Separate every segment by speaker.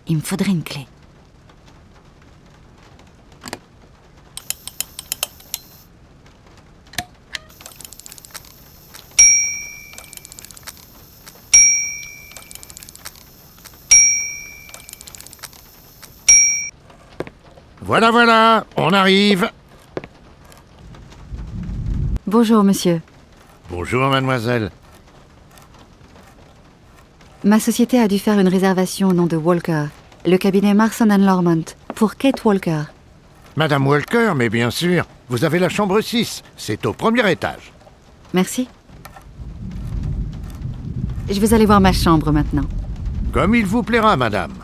Speaker 1: Il me faudrait une clé.
Speaker 2: Voilà, voilà, on arrive.
Speaker 1: Bonjour, monsieur.
Speaker 2: Bonjour, mademoiselle.
Speaker 1: Ma société a dû faire une réservation au nom de Walker, le cabinet Marson & Lormont, pour Kate Walker.
Speaker 2: Madame Walker, mais bien sûr, vous avez la chambre 6, c'est au premier étage.
Speaker 1: Merci. Je vais aller voir ma chambre maintenant.
Speaker 2: Comme il vous plaira, madame.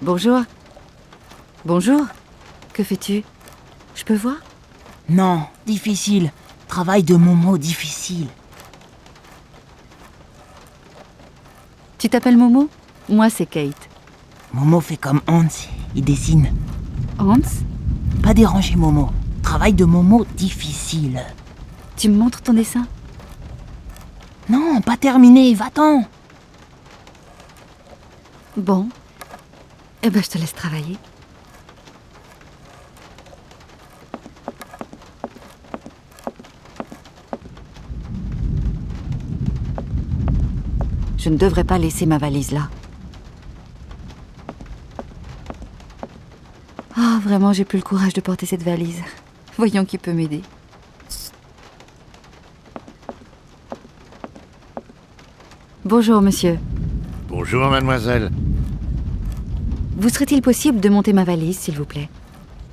Speaker 1: Bonjour. Bonjour. Que fais-tu? Je peux voir?
Speaker 3: Non, difficile. Travail de Momo difficile.
Speaker 1: Tu t'appelles Momo? Moi, c'est Kate.
Speaker 3: Momo fait comme Hans, il dessine.
Speaker 1: Hans?
Speaker 3: Pas déranger Momo. Travail de Momo difficile.
Speaker 1: Tu me montres ton dessin?
Speaker 3: Non, pas terminé, va-t'en.
Speaker 1: Bon. Eh ben, je te laisse travailler. Je ne devrais pas laisser ma valise là. Ah, vraiment, j'ai plus le courage de porter cette valise. Voyons qui peut m'aider. Bonjour, monsieur.
Speaker 2: Bonjour, mademoiselle.
Speaker 1: Vous serait-il possible de monter ma valise, s'il vous plaît?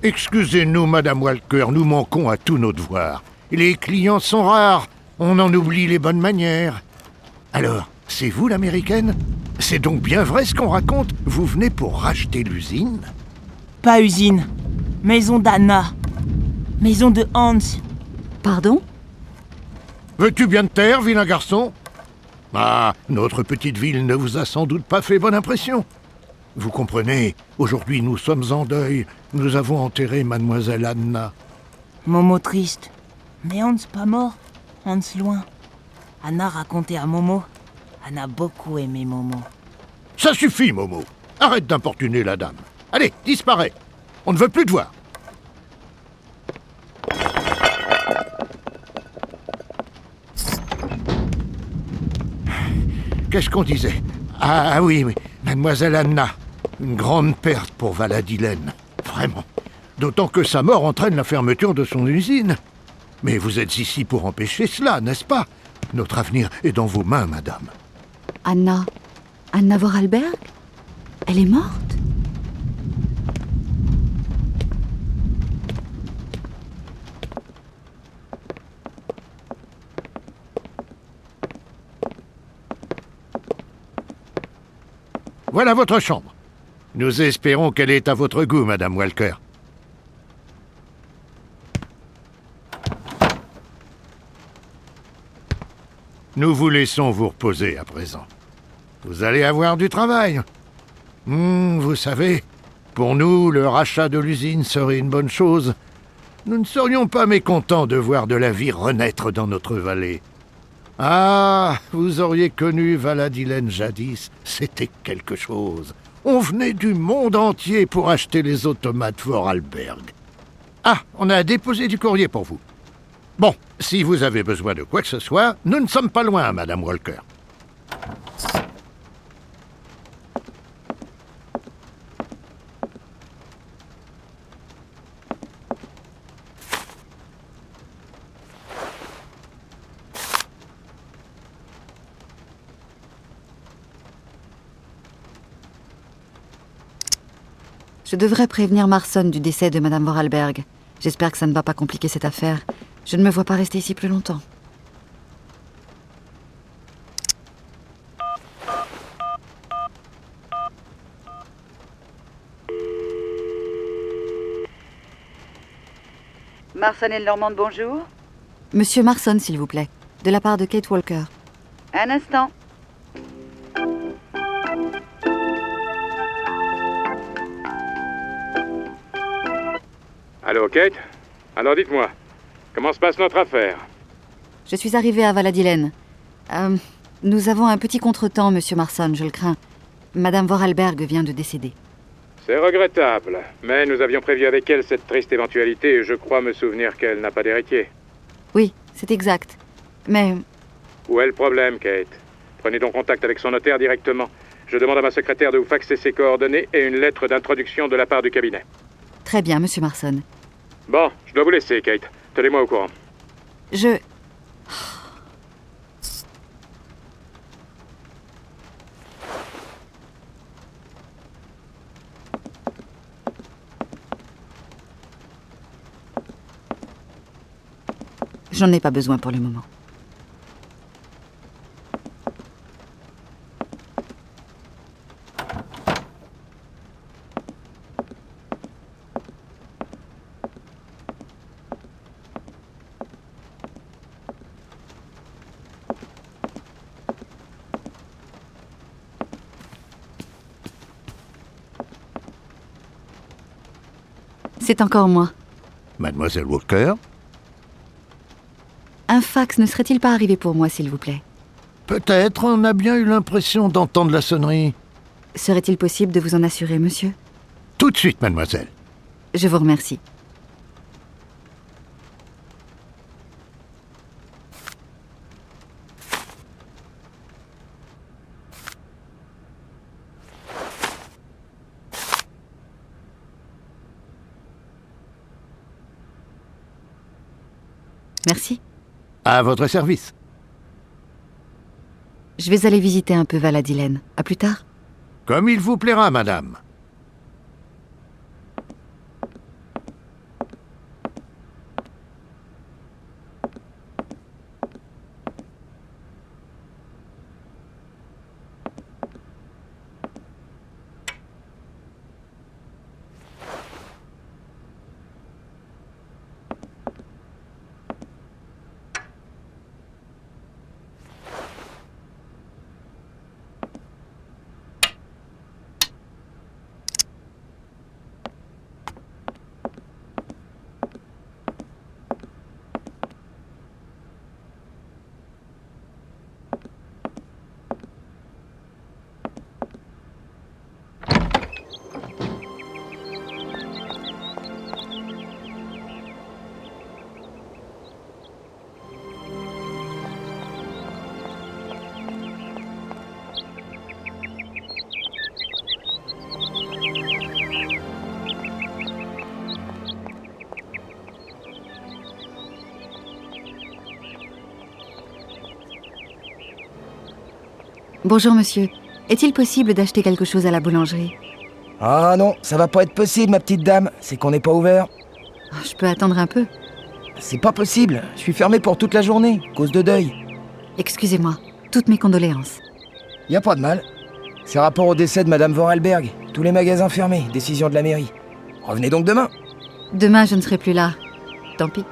Speaker 2: Excusez-nous, madame Walker, nous manquons à tous nos devoirs. Les clients sont rares, on en oublie les bonnes manières. Alors, c'est vous l'américaine? C'est donc bien vrai ce qu'on raconte? Vous venez pour racheter l'usine?
Speaker 3: Pas usine. Maison d'Anna. Maison de Hans.
Speaker 1: Pardon?
Speaker 2: Veux-tu bien te taire, vilain garçon? Ah, notre petite ville ne vous a sans doute pas fait bonne impression. Vous comprenez, aujourd'hui nous sommes en deuil. Nous avons enterré mademoiselle Anna.
Speaker 3: Momo triste. Mais Hans pas mort. Hans loin. Anna racontait à Momo. Anna beaucoup aimé Momo.
Speaker 2: Ça suffit, Momo. Arrête d'importuner la dame. Allez, disparais. On ne veut plus te voir. Qu'est-ce qu'on disait? Ah oui, mademoiselle Anna. Une grande perte pour Valadilène. Vraiment. D'autant que sa mort entraîne la fermeture de son usine. Mais vous êtes ici pour empêcher cela, n'est-ce pas? Notre avenir est dans vos mains, madame.
Speaker 1: Anna Vorarlberg? Elle est morte?
Speaker 2: Voilà votre chambre. Nous espérons qu'elle est à votre goût, madame Walker. Nous vous laissons vous reposer à présent. Vous allez avoir du travail. Vous savez, pour nous, le rachat de l'usine serait une bonne chose. Nous ne serions pas mécontents de voir de la vie renaître dans notre vallée. Ah, vous auriez connu Valadilène jadis, c'était quelque chose. On venait du monde entier pour acheter les automates Vorarlberg. Ah, on a déposé du courrier pour vous. Bon, si vous avez besoin de quoi que ce soit, nous ne sommes pas loin, madame Walker.
Speaker 1: Je devrais prévenir Marson du décès de Madame Vorarlberg. J'espère que ça ne va pas compliquer cette affaire. Je ne me vois pas rester ici plus longtemps.
Speaker 4: Marson et Normande, bonjour.
Speaker 1: Monsieur Marson, s'il vous plaît. De la part de Kate Walker.
Speaker 4: Un instant.
Speaker 5: Allô, Kate? Alors dites-moi, comment se passe notre affaire?
Speaker 1: Je suis arrivée à Valadilène. Nous avons un petit contretemps, monsieur Marson, je le crains. Madame Vorarlberg vient de décéder.
Speaker 5: C'est regrettable, mais nous avions prévu avec elle cette triste éventualité et je crois me souvenir qu'elle n'a pas d'héritier.
Speaker 1: Oui, c'est exact. Mais
Speaker 5: Où est le problème, Kate? Prenez donc contact avec son notaire directement. Je demande à ma secrétaire de vous faxer ses coordonnées et une lettre d'introduction de la part du cabinet.
Speaker 1: très bien, monsieur Marson.
Speaker 5: Bon, je dois vous laisser, Kate. Tenez-moi au courant.
Speaker 1: Je... J'en ai pas besoin pour le moment. C'est encore moi.
Speaker 2: Mademoiselle Walker?
Speaker 1: Un fax ne serait-il pas arrivé pour moi, s'il vous plaît?
Speaker 2: Peut-être, on a bien eu l'impression d'entendre la sonnerie.
Speaker 1: Serait-il possible de vous en assurer, monsieur?
Speaker 2: Tout de suite, mademoiselle.
Speaker 1: Je vous remercie. Merci.
Speaker 2: À votre service.
Speaker 1: Je vais aller visiter un peu Valadilène. À plus tard.
Speaker 2: Comme il vous plaira, madame.
Speaker 1: Bonjour, monsieur. Est-il possible d'acheter quelque chose à la boulangerie?
Speaker 6: Ah non, ça va pas être possible, ma petite dame. C'est qu'on n'est pas ouvert.
Speaker 1: Oh, je peux attendre un peu.
Speaker 6: C'est pas possible. Je suis fermé pour toute la journée, cause de deuil.
Speaker 1: Excusez-moi. Toutes mes condoléances.
Speaker 6: Y a pas de mal. C'est rapport au décès de Madame Vorarlberg. Tous les magasins fermés, décision de la mairie. Revenez donc demain.
Speaker 1: Demain, je ne serai plus là. Tant pis.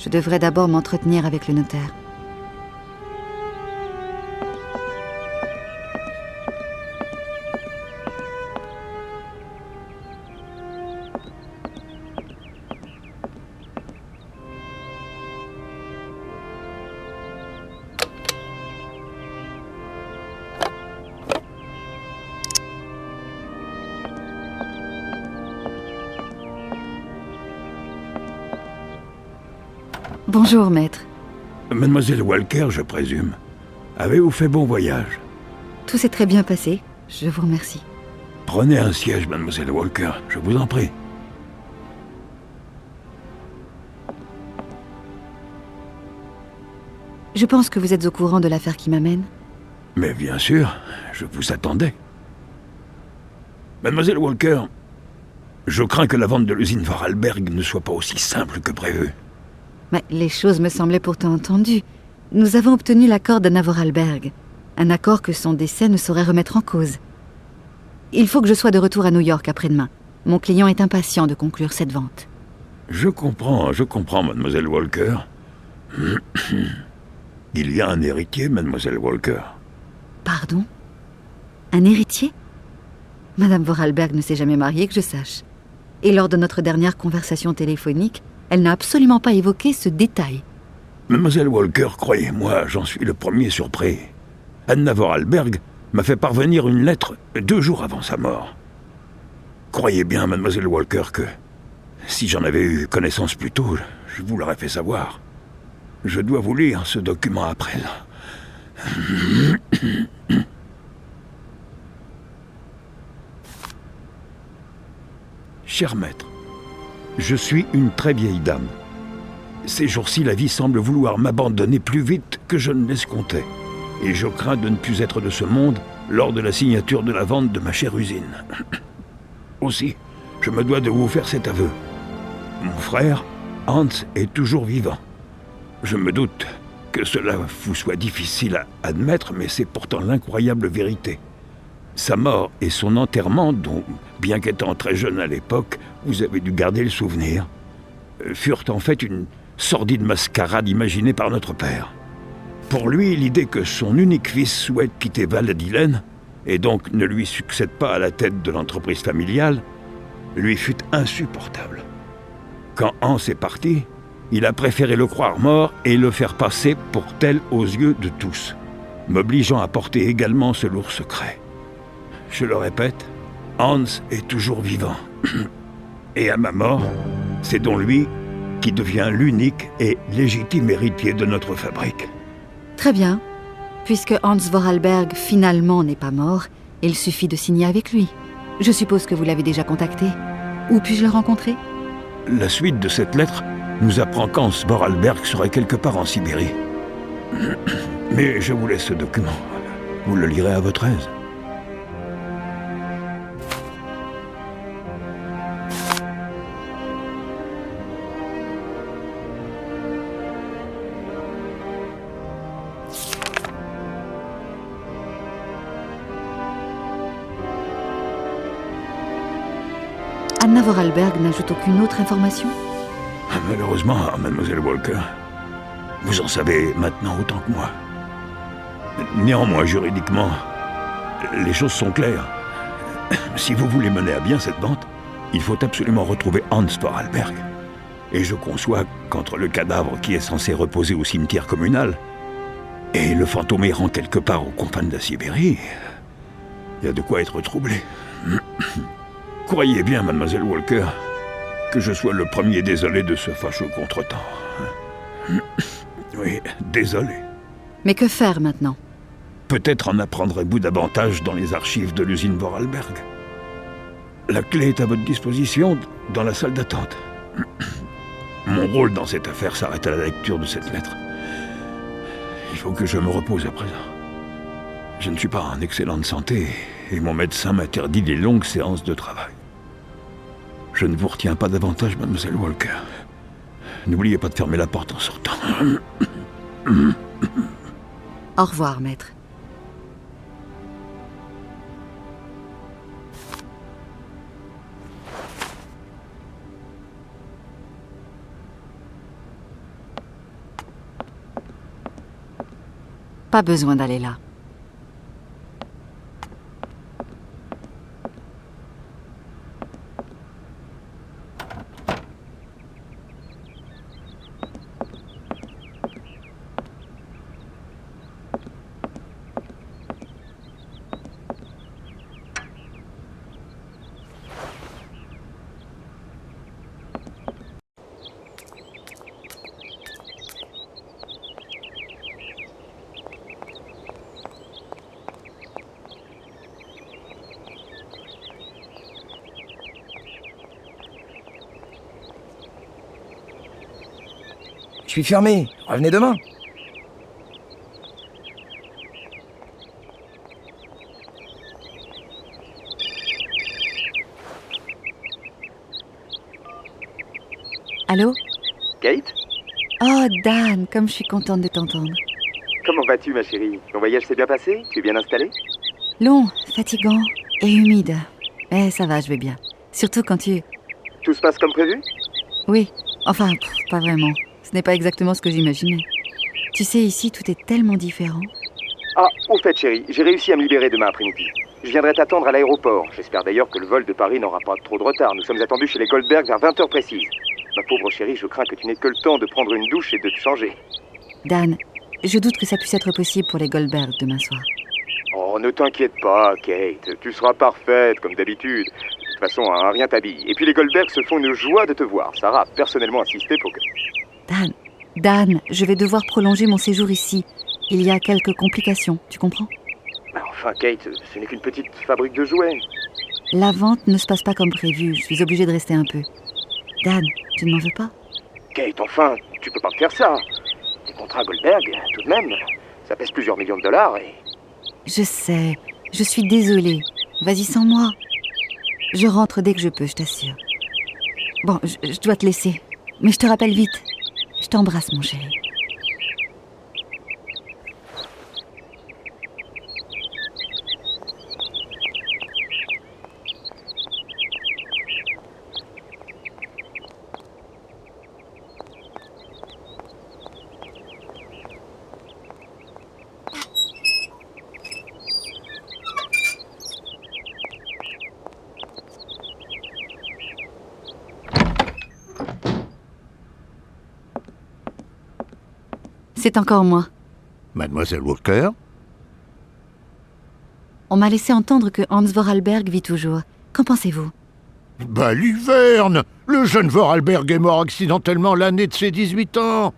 Speaker 1: Je devrais d'abord m'entretenir avec le notaire. Bonjour, maître.
Speaker 7: Mademoiselle Walker, je présume. Avez-vous fait bon voyage?
Speaker 1: Tout s'est très bien passé. Je vous remercie.
Speaker 7: Prenez un siège, mademoiselle Walker, je vous en prie.
Speaker 1: Je pense que vous êtes au courant de l'affaire qui m'amène.
Speaker 7: Mais bien sûr, je vous attendais. Mademoiselle Walker, je crains que la vente de l'usine Vorarlberg ne soit pas aussi simple que prévu.
Speaker 1: Mais les choses me semblaient pourtant entendues. Nous avons obtenu l'accord d'Anna Vorarlberg. Un accord que son décès ne saurait remettre en cause. Il faut que je sois de retour à New York après-demain. Mon client est impatient de conclure cette vente.
Speaker 7: Je comprends, mademoiselle Walker. Il y a un héritier, mademoiselle Walker.
Speaker 1: Pardon? Un héritier? Madame Vorarlberg ne s'est jamais mariée que je sache. Et lors de notre dernière conversation téléphonique, elle n'a absolument pas évoqué ce détail.
Speaker 7: Mademoiselle Walker, croyez-moi, j'en suis le premier surpris. Anna Vorarlberg m'a fait parvenir une lettre 2 jours avant sa mort. Croyez bien, mademoiselle Walker, que si j'en avais eu connaissance plus tôt, je vous l'aurais fait savoir. Je dois vous lire ce document à présent. Cher maître, je suis une très vieille dame. Ces jours-ci, la vie semble vouloir m'abandonner plus vite que je ne l'escomptais. Et je crains de ne plus être de ce monde lors de la signature de la vente de ma chère usine. Aussi, je me dois de vous faire cet aveu. Mon frère, Hans, est toujours vivant. Je me doute que cela vous soit difficile à admettre, mais c'est pourtant l'incroyable vérité. Sa mort et son enterrement, dont, bien qu'étant très jeune à l'époque, vous avez dû garder le souvenir, furent en fait une sordide mascarade imaginée par notre père. Pour lui, l'idée que son unique fils souhaite quitter Val-Dilen, et donc ne lui succède pas à la tête de l'entreprise familiale, lui fut insupportable. Quand Hans est parti, il a préféré le croire mort et le faire passer pour tel aux yeux de tous, m'obligeant à porter également ce lourd secret. Je le répète, Hans est toujours vivant. Et à ma mort, c'est donc lui qui devient l'unique et légitime héritier de notre fabrique.
Speaker 1: Très bien. Puisque Hans Vorarlberg finalement n'est pas mort, il suffit de signer avec lui. Je suppose que vous l'avez déjà contacté. Où puis-je le rencontrer?
Speaker 7: La suite de cette lettre nous apprend qu'Hans Vorarlberg serait quelque part en Sibérie. Mais je vous laisse ce document. Vous le lirez à votre aise.
Speaker 1: Anna Vorarlberg n'ajoute aucune autre information?
Speaker 7: Malheureusement, mademoiselle Walker, vous en savez maintenant autant que moi. Néanmoins, juridiquement, les choses sont claires. Si vous voulez mener à bien cette vente, il faut absolument retrouver Hans Vorarlberg. Et je conçois qu'entre le cadavre qui est censé reposer au cimetière communal et le fantôme errant quelque part aux confins de la Sibérie, il y a de quoi être troublé. Croyez bien, mademoiselle Walker, que je sois le premier désolé de ce fâcheux contretemps. Oui, désolé.
Speaker 1: Mais que faire maintenant?
Speaker 7: Peut-être en apprendrez-vous davantage dans les archives de l'usine Vorarlberg. La clé est à votre disposition dans la salle d'attente. Mon rôle dans cette affaire s'arrête à la lecture de cette lettre. Il faut que je me repose à présent. Je ne suis pas en excellente santé et mon médecin m'interdit les longues séances de travail. Je ne vous retiens pas davantage, mademoiselle Walker. N'oubliez pas de fermer la porte en sortant.
Speaker 1: Au revoir, maître. Pas besoin d'aller là.
Speaker 6: Je suis fermé. Revenez demain.
Speaker 1: Allô?
Speaker 8: Kate?
Speaker 1: Oh, Dan, comme je suis contente de t'entendre.
Speaker 8: Comment vas-tu, ma chérie? Ton voyage s'est bien passé? Tu es bien installée?
Speaker 1: Long, fatigant et humide. Mais ça va, je vais bien. Surtout quand tu...
Speaker 8: Tout se passe comme prévu?
Speaker 1: Oui, enfin, pas vraiment. Ce n'est pas exactement ce que j'imaginais. Tu sais, ici, tout est tellement différent.
Speaker 8: Ah, au fait, chérie, j'ai réussi à me libérer demain après-midi. Je viendrai t'attendre à l'aéroport. J'espère d'ailleurs que le vol de Paris n'aura pas trop de retard. Nous sommes attendus chez les Goldberg vers 20h précises. Ma pauvre chérie, je crains que tu n'aies que le temps de prendre une douche et de te changer.
Speaker 1: Dan, je doute que ça puisse être possible pour les Goldberg demain soir.
Speaker 8: Oh, ne t'inquiète pas, Kate. Tu seras parfaite, comme d'habitude. De toute façon, hein, rien t'habille. Et puis les Goldberg se font une joie de te voir. Sarah a personnellement insisté pour que...
Speaker 1: Dan, je vais devoir prolonger mon séjour ici. Il y a quelques complications, tu comprends?
Speaker 8: Bah, enfin, Kate, ce n'est qu'une petite fabrique de jouets.
Speaker 1: La vente ne se passe pas comme prévu. Je suis obligée de rester un peu. Dan, tu ne m'en veux pas?
Speaker 8: Kate, enfin, tu peux pas me faire ça. Les contrats Goldberg, tout de même, ça pèse plusieurs millions de dollars et...
Speaker 1: Je sais, je suis désolée. Vas-y sans moi. Je rentre dès que je peux, je t'assure. Bon, je dois te laisser. Mais je te rappelle vite. Je t'embrasse, mon chéri. C'est encore moi.
Speaker 2: Mademoiselle Walker?
Speaker 1: On m'a laissé entendre que Hans Vorarlberg vit toujours. Qu'en pensez-vous?
Speaker 2: Baliverne! Le jeune Vorarlberg est mort accidentellement l'année de ses 18 ans.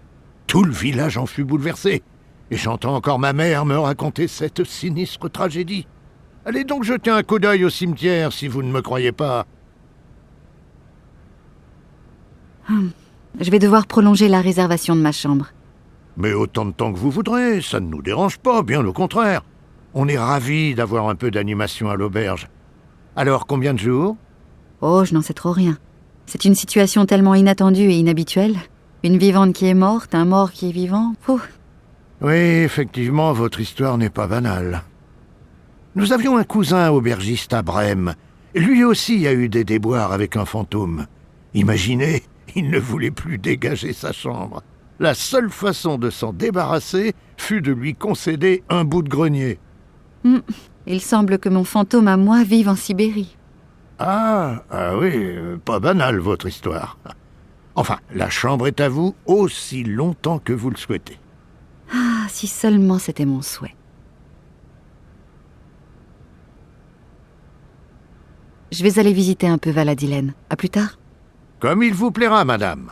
Speaker 2: Tout le village en fut bouleversé. Et j'entends encore ma mère me raconter cette sinistre tragédie. Allez donc jeter un coup d'œil au cimetière si vous ne me croyez pas.
Speaker 1: Je vais devoir prolonger la réservation de ma chambre.
Speaker 2: Mais autant de temps que vous voudrez, ça ne nous dérange pas, bien au contraire. On est ravis d'avoir un peu d'animation à l'auberge. Alors, combien de jours?
Speaker 1: Oh, je n'en sais trop rien. C'est une situation tellement inattendue et inhabituelle. Une vivante qui est morte, un mort qui est vivant. Ouh.
Speaker 2: Oui, effectivement, votre histoire n'est pas banale. Nous avions un cousin aubergiste à Brême. Lui aussi a eu des déboires avec un fantôme. Imaginez, il ne voulait plus dégager sa chambre. La seule façon de s'en débarrasser fut de lui concéder un bout de grenier.
Speaker 1: Il semble que mon fantôme à moi vive en Sibérie.
Speaker 2: Ah oui, pas banal votre histoire. Enfin, la chambre est à vous aussi longtemps que vous le souhaitez.
Speaker 1: Ah, si seulement c'était mon souhait. Je vais aller visiter un peu Valadilène. À plus tard.
Speaker 2: Comme il vous plaira, madame.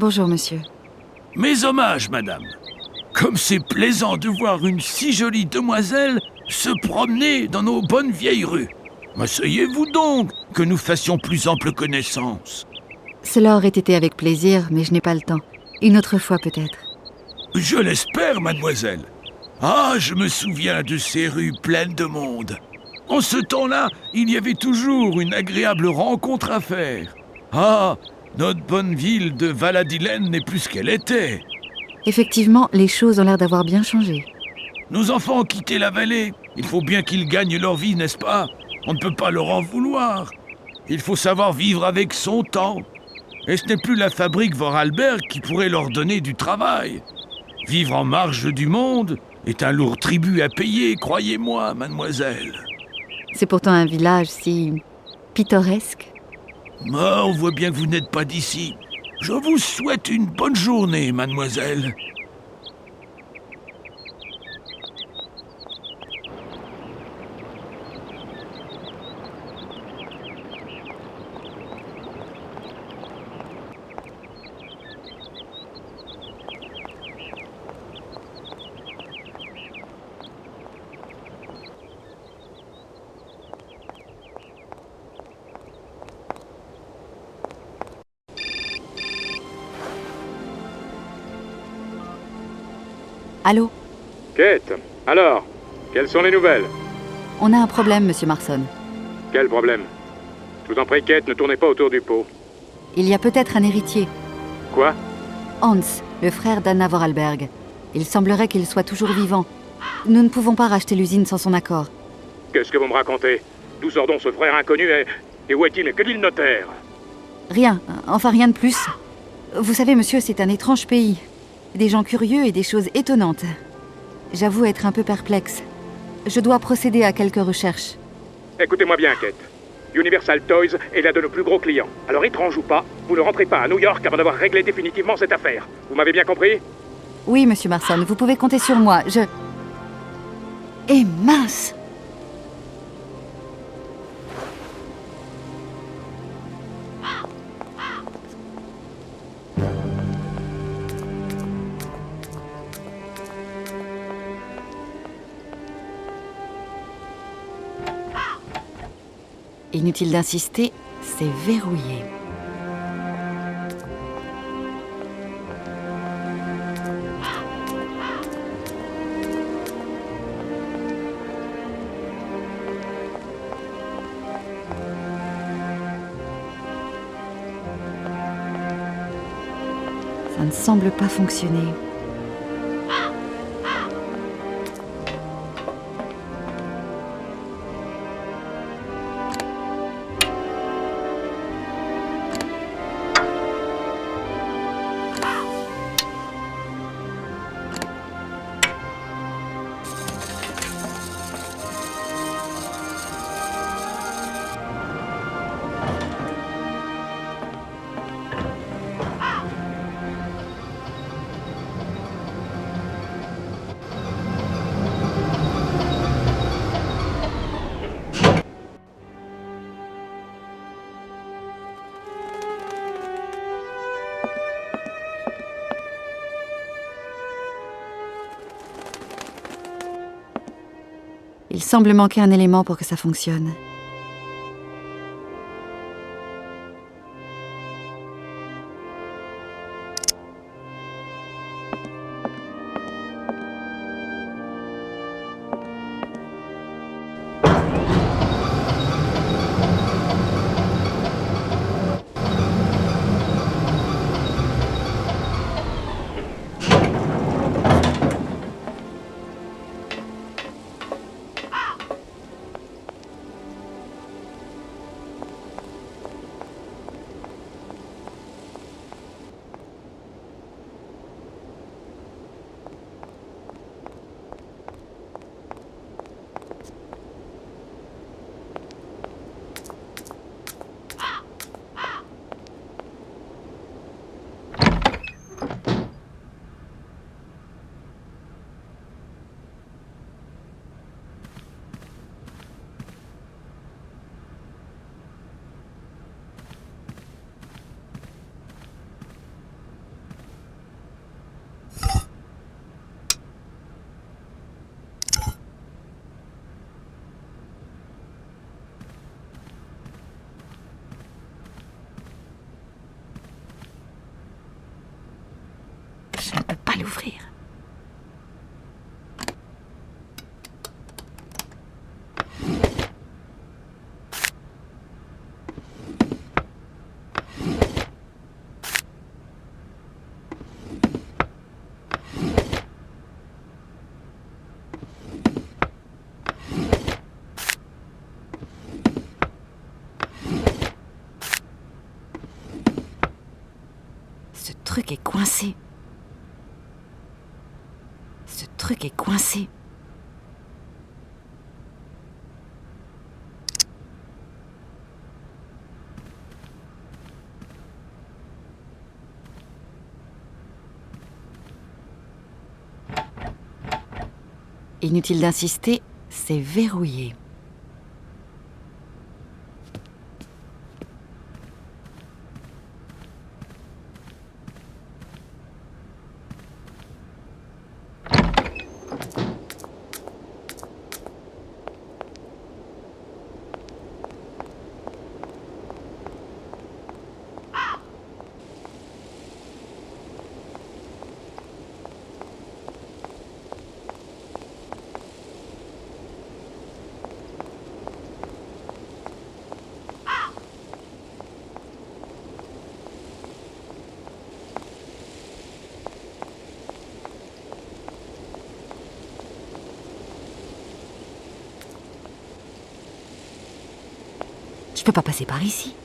Speaker 1: Bonjour, monsieur.
Speaker 9: Mes hommages, madame. Comme c'est plaisant de voir une si jolie demoiselle se promener dans nos bonnes vieilles rues. Asseyez-vous donc, que nous fassions plus ample connaissance.
Speaker 1: Cela aurait été avec plaisir, mais je n'ai pas le temps. Une autre fois peut-être.
Speaker 9: Je l'espère, mademoiselle. Ah, je me souviens de ces rues pleines de monde. En ce temps-là, il y avait toujours une agréable rencontre à faire. Ah, notre bonne ville de Valadilène n'est plus ce qu'elle était.
Speaker 1: Effectivement, les choses ont l'air d'avoir bien changé.
Speaker 9: Nos enfants ont quitté la vallée. Il faut bien qu'ils gagnent leur vie, n'est-ce pas? On ne peut pas leur en vouloir. Il faut savoir vivre avec son temps. Et ce n'est plus la fabrique Vorarlberg qui pourrait leur donner du travail. Vivre en marge du monde est un lourd tribut à payer, croyez-moi, mademoiselle.
Speaker 1: C'est pourtant un village si pittoresque.
Speaker 9: Ah, on voit bien que vous n'êtes pas d'ici. Je vous souhaite une bonne journée, mademoiselle.
Speaker 1: Allô?
Speaker 5: Kate, alors, quelles sont les nouvelles?
Speaker 1: On a un problème, monsieur Marson.
Speaker 5: Quel problème? Je vous en prie, Kate, ne tournez pas autour du pot.
Speaker 1: Il y a peut-être un héritier.
Speaker 5: Quoi?
Speaker 1: Hans, le frère d'Anna Vorarlberg. Il semblerait qu'il soit toujours vivant. Nous ne pouvons pas racheter l'usine sans son accord.
Speaker 5: Qu'est-ce que vous me racontez? D'où sort donc ce frère inconnu et où est-il? Que dit le notaire?
Speaker 1: Rien, enfin rien de plus. Vous savez, monsieur, c'est un étrange pays. Des gens curieux et des choses étonnantes. J'avoue être un peu perplexe. Je dois procéder à quelques recherches.
Speaker 5: Écoutez-moi bien, Kate. Universal Toys est l'un de nos plus gros clients. Alors, étrange ou pas, vous ne rentrez pas à New York avant d'avoir réglé définitivement cette affaire. Vous m'avez bien compris?
Speaker 1: Oui, monsieur Marson, vous pouvez compter sur moi. Eh mince! Inutile d'insister, c'est verrouillé. Ça ne semble pas fonctionner. Il semble manquer un élément pour que ça fonctionne. truc est coincé. Ce truc est coincé. Inutile d'insister, c'est verrouillé. Je peux pas passer par ici.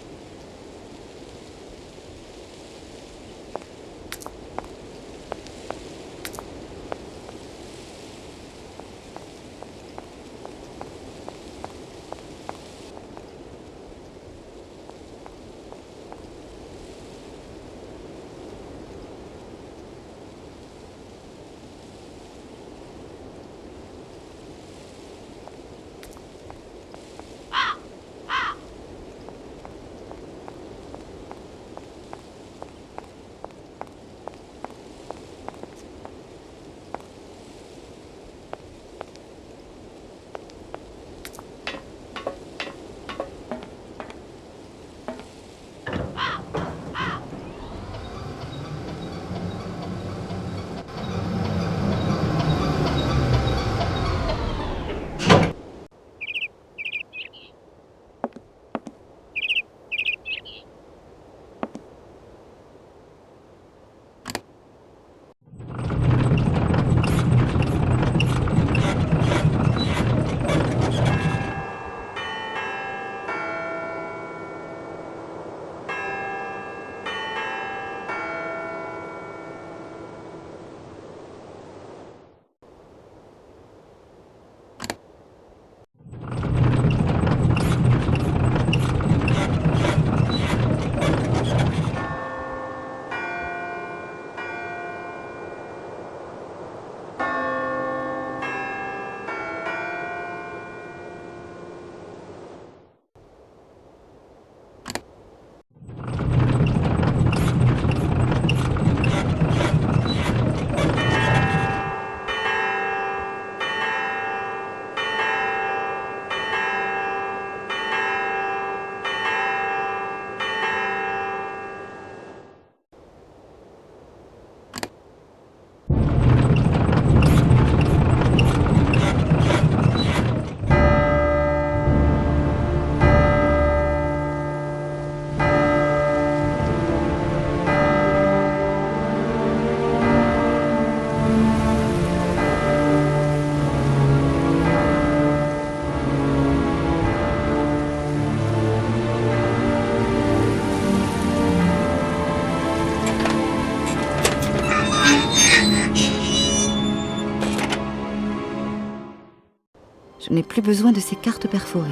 Speaker 1: Je n'ai plus besoin de ces cartes perforées.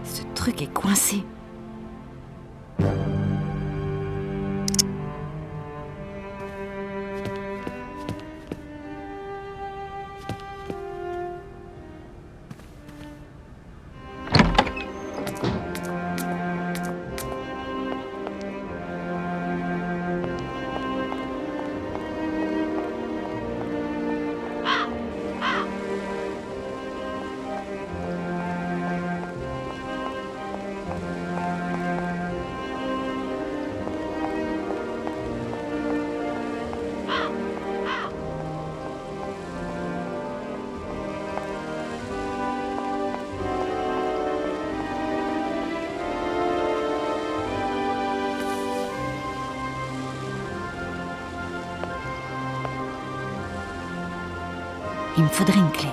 Speaker 1: Ce truc est coincé. Il me faudrait une clé.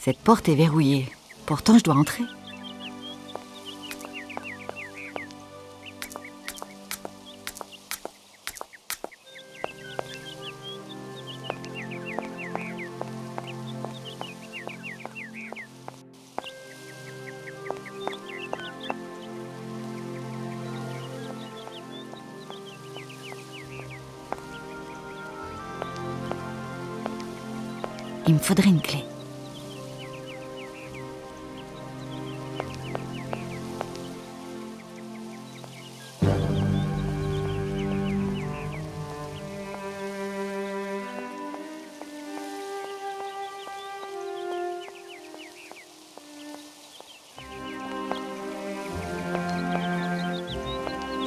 Speaker 1: Cette porte est verrouillée. Pourtant, je dois entrer. Il me faudrait une clé.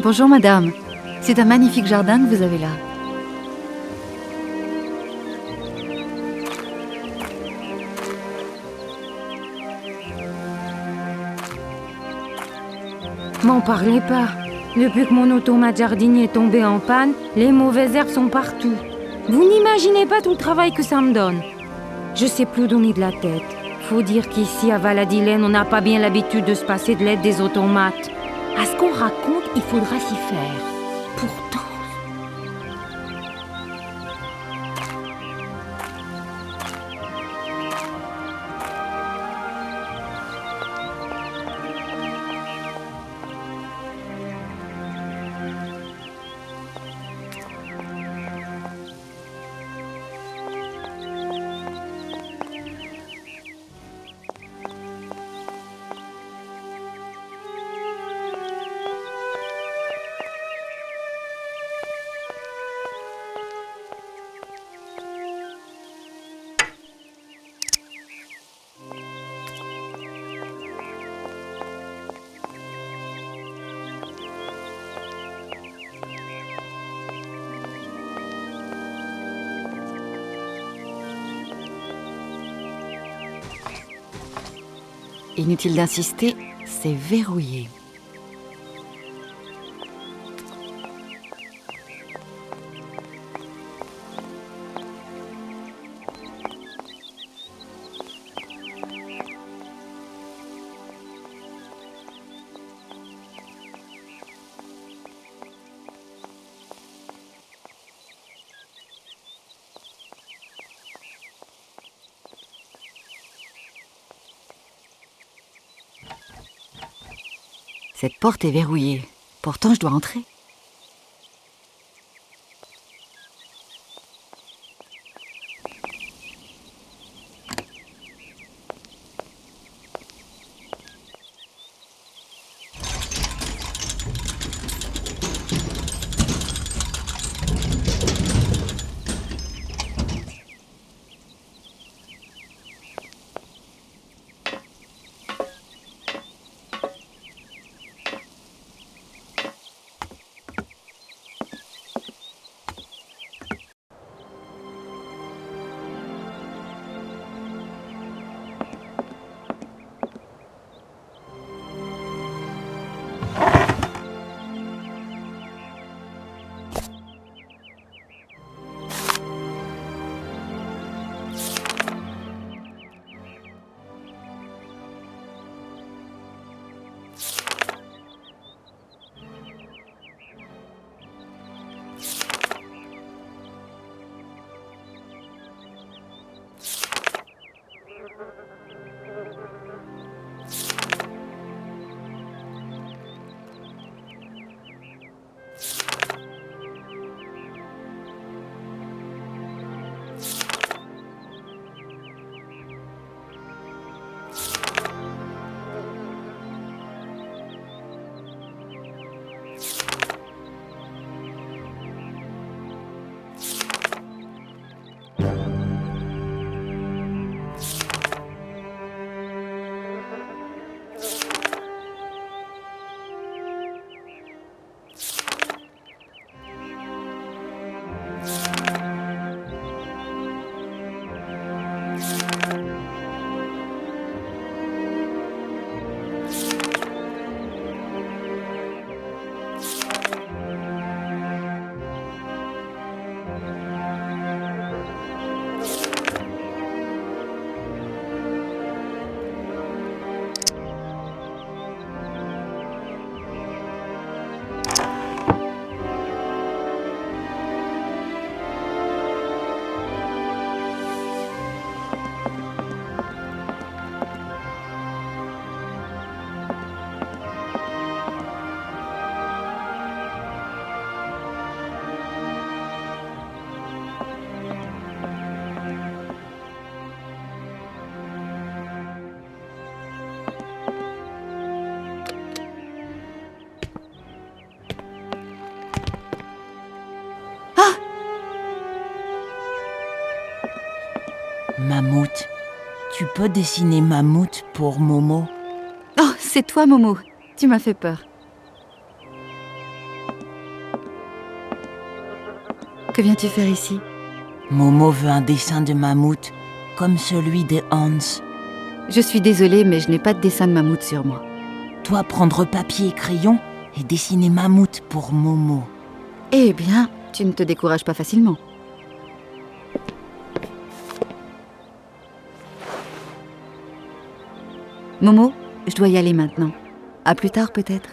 Speaker 1: Bonjour madame, c'est un magnifique jardin que vous avez là.
Speaker 10: M'en parlez pas. Depuis que mon automate jardinier est tombé en panne, les mauvaises herbes sont partout. Vous n'imaginez pas tout le travail que ça me donne. Je sais plus où donner de la tête. Faut dire qu'ici, à Valadilène, on n'a pas bien l'habitude de se passer de l'aide des automates. À ce qu'on raconte, il faudra s'y faire. Pourtant...
Speaker 1: Inutile d'insister, c'est verrouillé. Cette porte est verrouillée. Pourtant, je dois entrer.
Speaker 3: Mammouth. Tu peux dessiner Mammouth pour Momo?
Speaker 1: Oh, c'est toi, Momo. Tu m'as fait peur. Que viens-tu faire ici?
Speaker 3: Momo veut un dessin de Mammouth, comme celui de Hans.
Speaker 1: Je suis désolée, mais je n'ai pas de dessin de mammouth sur moi.
Speaker 3: Toi, prendre papier et crayon et dessiner Mammouth pour Momo.
Speaker 1: Eh bien, tu ne te décourages pas facilement. Momo, je dois y aller maintenant. À plus tard peut-être.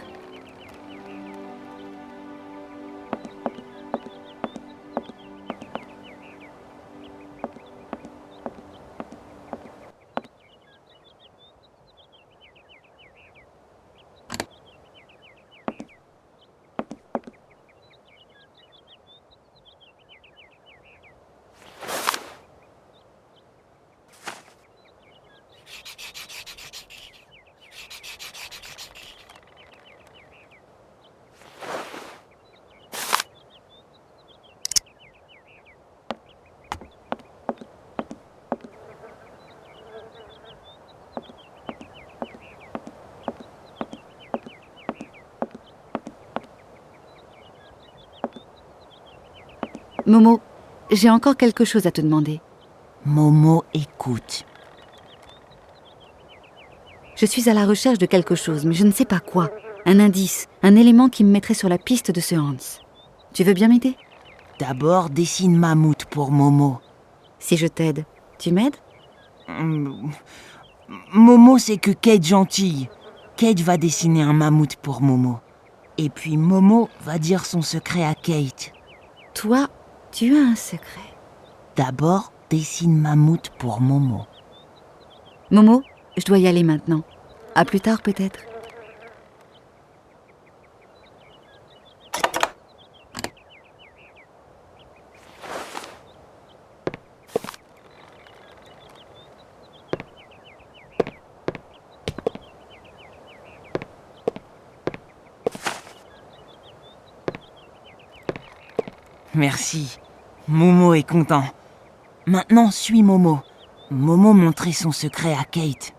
Speaker 1: Momo, j'ai encore quelque chose à te demander.
Speaker 3: Momo écoute.
Speaker 1: Je suis à la recherche de quelque chose, mais je ne sais pas quoi. Un indice, un élément qui me mettrait sur la piste de ce Hans. Tu veux bien m'aider?
Speaker 3: D'abord, dessine mammouth pour Momo.
Speaker 1: Si je t'aide, tu m'aides?
Speaker 3: Momo, c'est que Kate gentille. Kate va dessiner un mammouth pour Momo. Et puis Momo va dire son secret à Kate.
Speaker 1: Toi, tu as un secret.
Speaker 3: D'abord, dessine mammouth pour Momo.
Speaker 1: Momo, je dois y aller maintenant. À plus tard peut-être.
Speaker 3: Merci. Momo est content. Maintenant, suis Momo. Momo montrait son secret à Kate.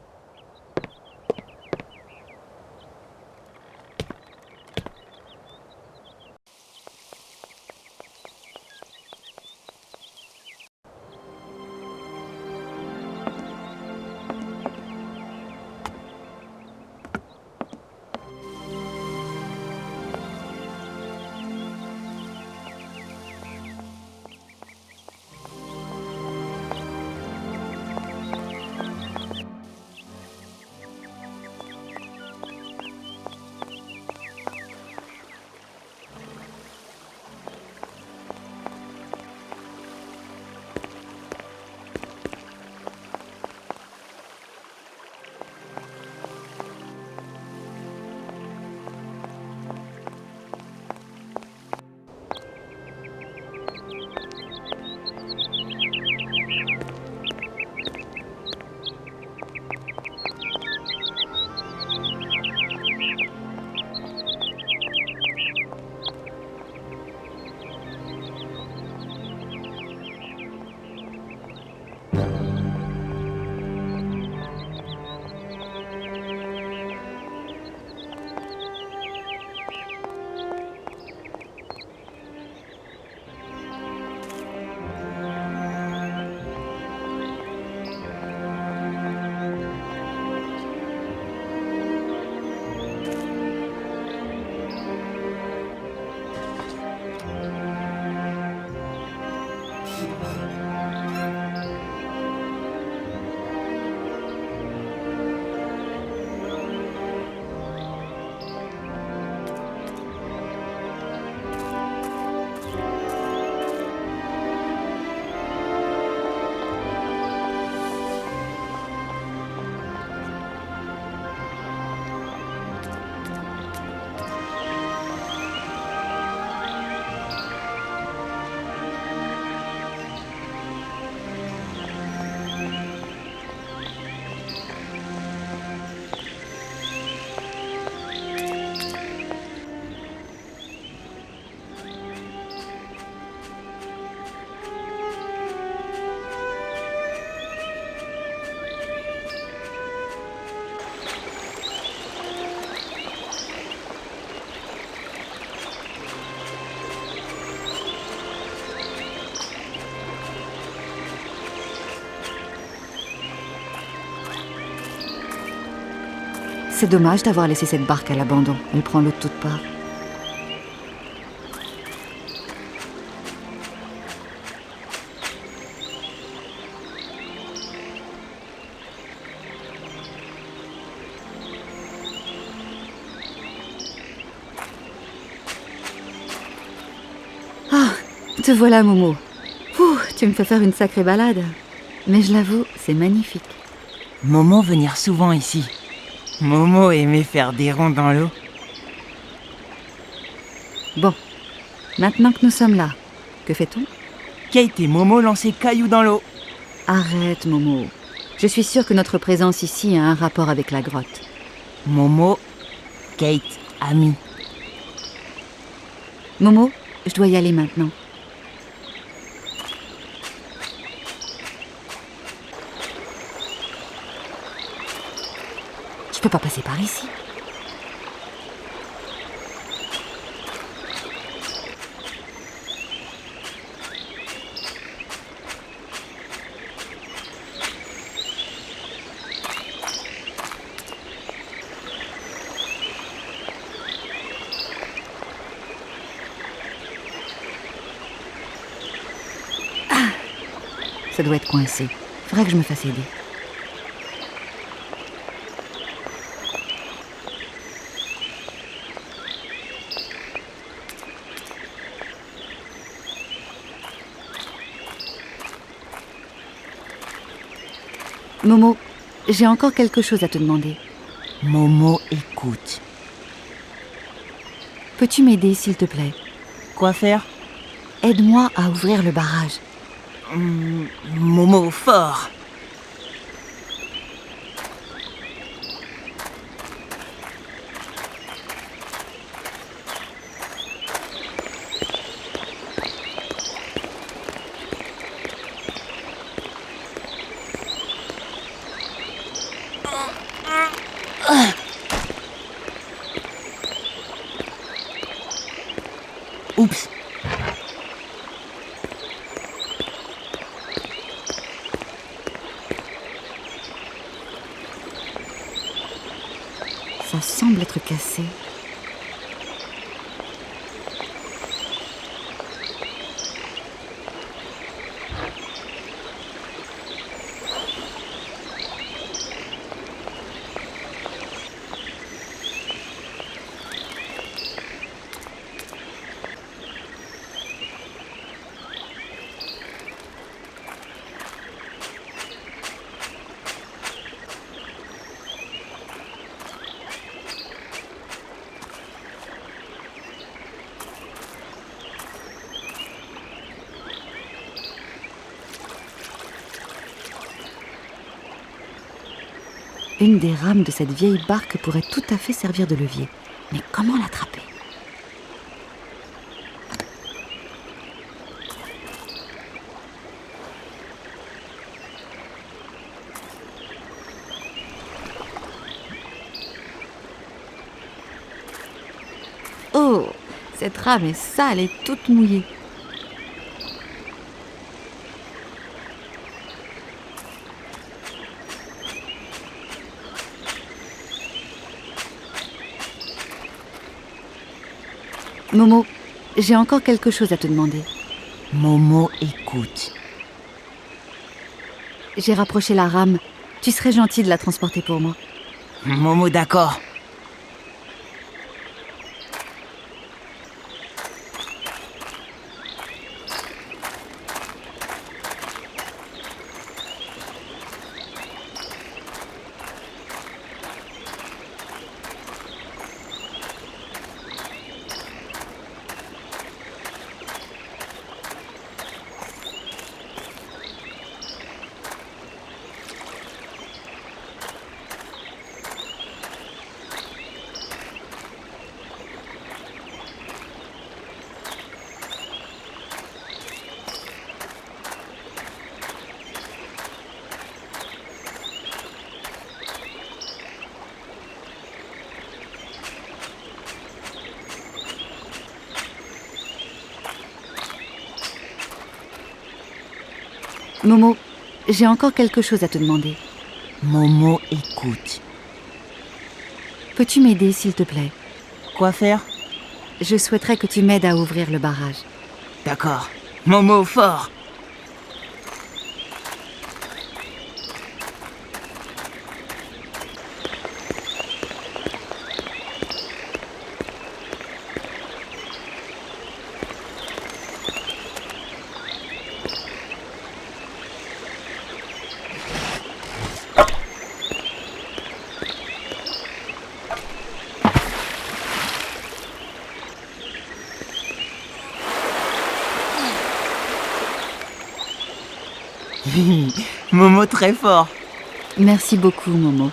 Speaker 1: C'est dommage d'avoir laissé cette barque à l'abandon. Elle prend l'eau de toutes parts. Ah, te voilà, Momo. Ouh, tu me fais faire une sacrée balade. Mais je l'avoue, c'est magnifique.
Speaker 3: Momo venir souvent ici. Momo aimait faire des ronds dans l'eau.
Speaker 1: Bon, maintenant que nous sommes là, que fait-on?
Speaker 3: Kate et Momo lançaient cailloux dans l'eau.
Speaker 1: Arrête, Momo. Je suis sûre que notre présence ici a un rapport avec la grotte.
Speaker 3: Momo, Kate, amis.
Speaker 1: Momo, je dois y aller maintenant. Je peux pas passer par ici. Ça doit être coincé. Faudrait que je me fasse aider. Momo, j'ai encore quelque chose à te demander.
Speaker 3: Momo écoute.
Speaker 1: Peux-tu m'aider, s'il te plaît?
Speaker 3: Quoi faire?
Speaker 1: Aide-moi à ouvrir le barrage.
Speaker 3: Momo fort. Oups.
Speaker 1: Ça semble être cassé. Une des rames de cette vieille barque pourrait tout à fait servir de levier. Mais comment l'attraper? Oh, cette rame est sale et toute mouillée. Momo, j'ai encore quelque chose à te demander.
Speaker 3: Momo écoute.
Speaker 1: J'ai rapproché la rame. Tu serais gentil de la transporter pour moi.
Speaker 3: Momo d'accord.
Speaker 1: Momo, j'ai encore quelque chose à te demander.
Speaker 3: Momo écoute.
Speaker 1: Peux-tu m'aider, s'il te plaît?
Speaker 3: Quoi faire?
Speaker 1: Je souhaiterais que tu m'aides à ouvrir le barrage.
Speaker 3: D'accord. Momo fort. Momo très fort.
Speaker 1: Merci beaucoup, Momo.